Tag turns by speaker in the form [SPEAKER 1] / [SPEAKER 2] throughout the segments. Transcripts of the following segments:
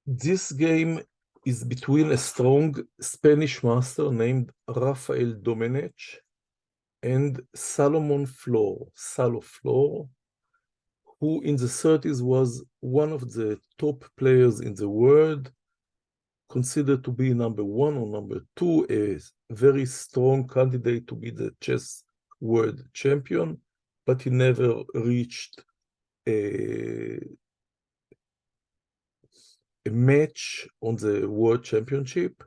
[SPEAKER 1] This game is between a strong Spanish master named Rafael Domenech and Salomon Flohr, Flohr, who in the 30s was one of the top players in the world, considered to be number one or number two, a very strong candidate to be the chess world champion, but he never reached a match on the world championship.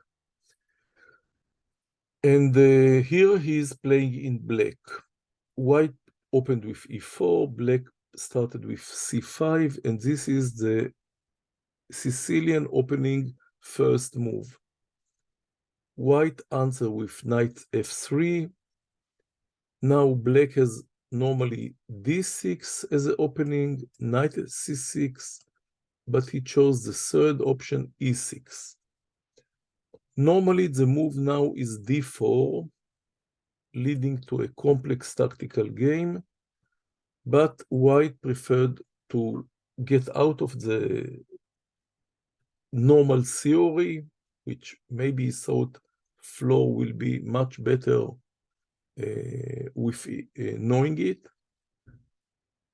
[SPEAKER 1] And here he is playing in black. White opened with e4, black started with c5, and this is the Sicilian opening first move. White answer with knight f3. Now black has normally d6 as an opening, knight at c6, but he chose the third option, e6. Normally the move now is d4, leading to a complex tactical game, but white preferred to get out of the normal theory, which maybe he thought Flohr will be much better with knowing it.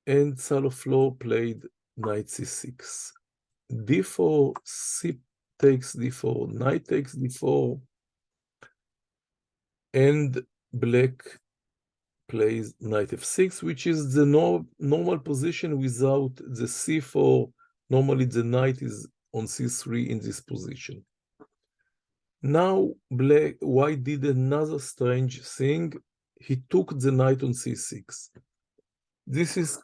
[SPEAKER 1] And Flohr played knight c6. d4, c takes d4, knight takes d4, and black plays knight f6, which is the normal position without the c4. Normally the knight is on c3 in this position. Now white did another strange thing. He took the knight on c6. This is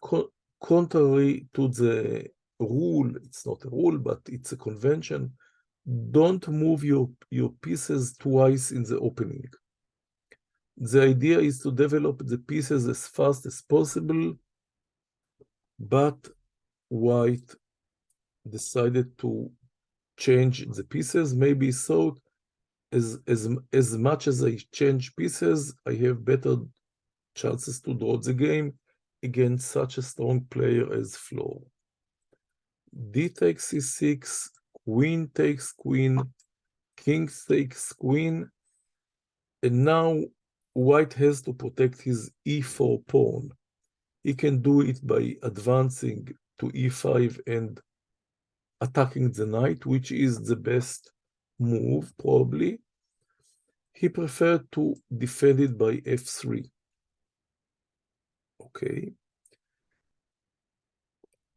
[SPEAKER 1] contrary to the rule. It's not a rule, but it's a convention. Don't move your pieces twice in the opening. The idea is to develop the pieces as fast as possible, but white decided to change the pieces. Maybe thought as much as I change pieces, I have better chances to draw the game against such a strong player as Flohr. D takes c6, queen takes queen, king takes queen, and now white has to protect his e4 pawn. He can do it by advancing to e5 and attacking the knight, which is the best move, probably. He preferred to defend it by f3. Okay.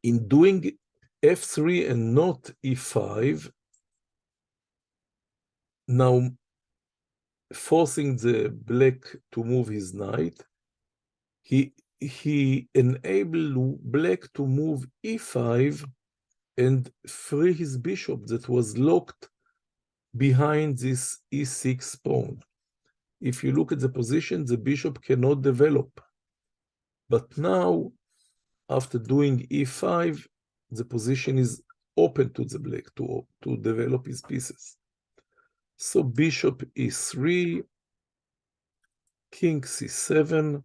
[SPEAKER 1] In doing f3 and not e5, now forcing the black to move his knight, he enabled black to move e5 and free his bishop that was locked behind this e6 pawn. If you look at the position, the bishop cannot develop. But now, after doing e5, the position is open to the black to develop his pieces. So bishop e3, king c7,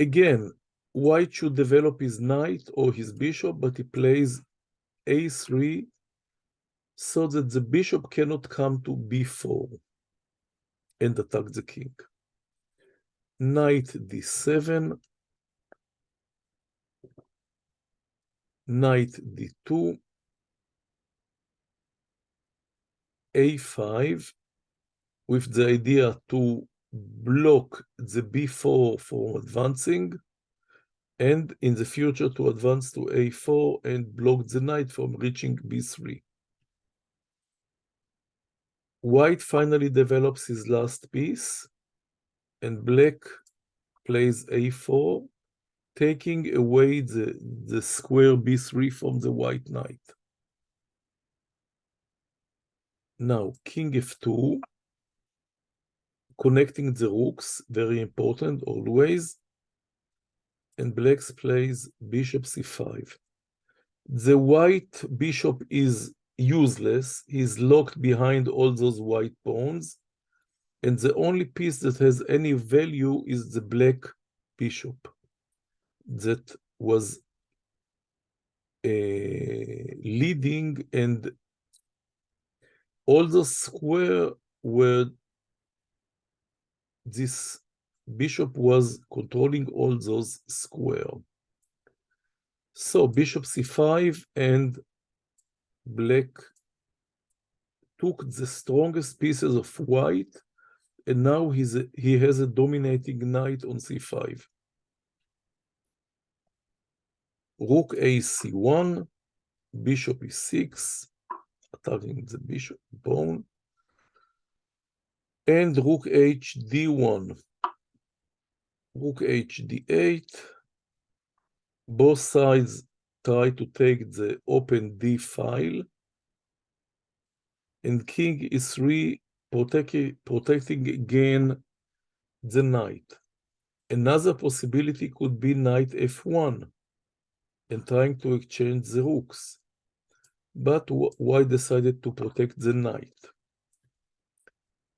[SPEAKER 1] again, white should develop his knight or his bishop, but he plays a3 so that the bishop cannot come to b4 and attack the king. Knight d7, knight d2, a5, with the idea to block the b4 from advancing, and in the future to advance to a4 and block the knight from reaching b3. White finally develops his last piece, and black plays a4, taking away the square b3 from the white knight. Now, king f2, connecting the rooks, very important always, and black plays bishop c5. The white bishop is useless. He's locked behind all those white pawns, and the only piece that has any value is the black bishop. that was leading, and all the square where this bishop was controlling all those square. So bishop c5, and black took the strongest pieces of white, and now he has a dominating knight on c5. Rook a c1, bishop e6, attacking the bishop pawn, and rook h d1, rook h d8. Both sides try to take the open d file, and king e3, protecting again the knight. Another possibility could be knight f1 and trying to exchange the rooks. But white decided to protect the knight.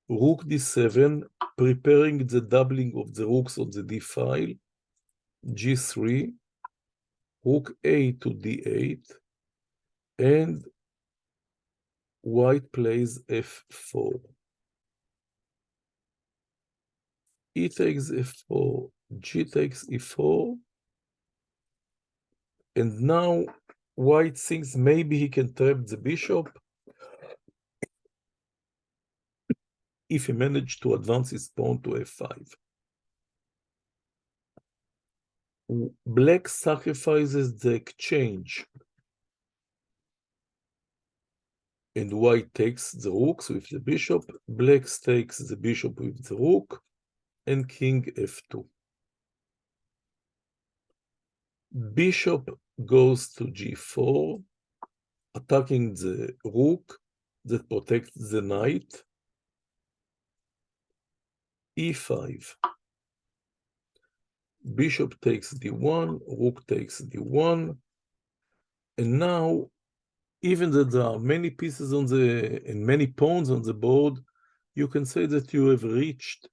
[SPEAKER 1] Rook d7, preparing the doubling of the rooks on the d file. g3, rook a to d8, and white plays f4. E takes f4, g takes e4, and now white thinks maybe he can trap the bishop if he managed to advance his pawn to f5. Black sacrifices the exchange, and white takes the rooks with the bishop. Black takes the bishop with the rook, and king f2. Bishop goes to g4, attacking the rook that protects the knight. e5. Bishop takes d1, rook takes d1, and now, even though there are many pieces on and many pawns on the board, you can say that you have reached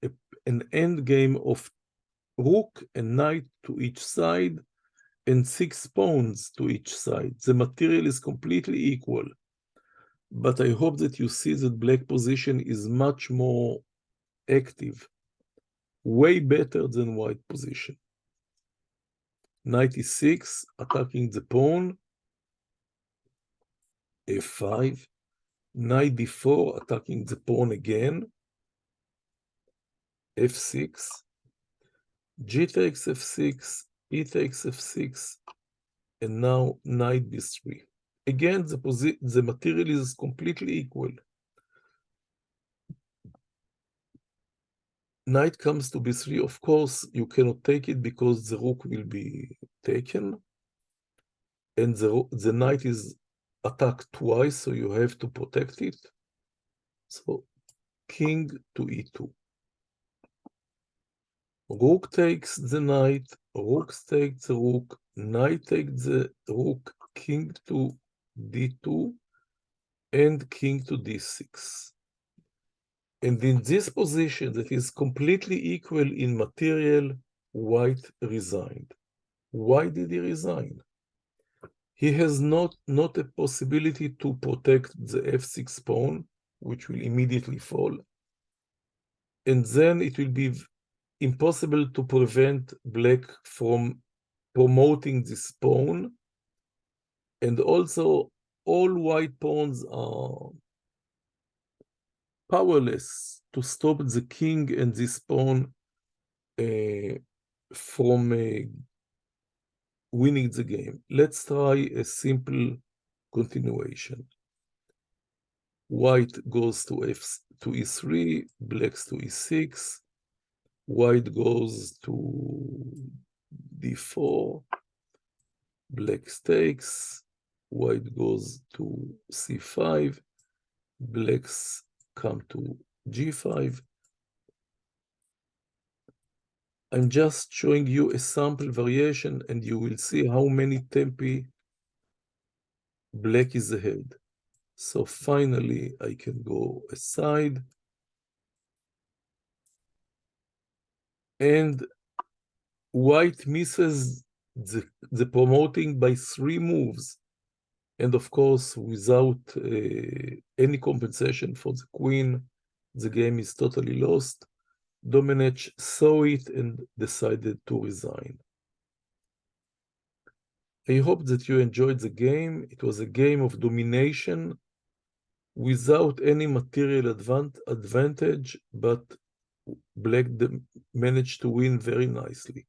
[SPEAKER 1] an endgame of rook and knight to each side, and 6 pawns to each side. The material is completely equal. But I hope that you see that black position is much more active, way better than white position. Knight e6, attacking the pawn. f5. Knight d4, attacking the pawn again. f6. g takes f6, e takes f6, and now knight b3. Again, the material is completely equal. Knight comes to b3. Of course, you cannot take it because the rook will be taken, and the knight is attacked twice, so you have to protect it. So king to e2. Rook takes the knight, rook takes the rook, knight takes the rook, king to d2, and king to d6. And in this position that is completely equal in material, white resigned. Why did he resign? He has not a possibility to protect the f6 pawn, which will immediately fall. And then it will be impossible to prevent black from promoting this pawn. And also, all white pawns are powerless to stop the king and this pawn from winning the game. Let's try a simple continuation. White goes to e3, black to e6, white goes to d4, black takes, white goes to c5, blacks come to g5. I'm just showing you a sample variation, and you will see how many tempi black is ahead. So finally, I can go aside. And white misses the promoting by 3 moves, and of course, without any compensation for the queen, the game is totally lost. Domenech saw it and decided to resign. I hope that you enjoyed the game. It was a game of domination without any material advantage, but Black managed to win very nicely.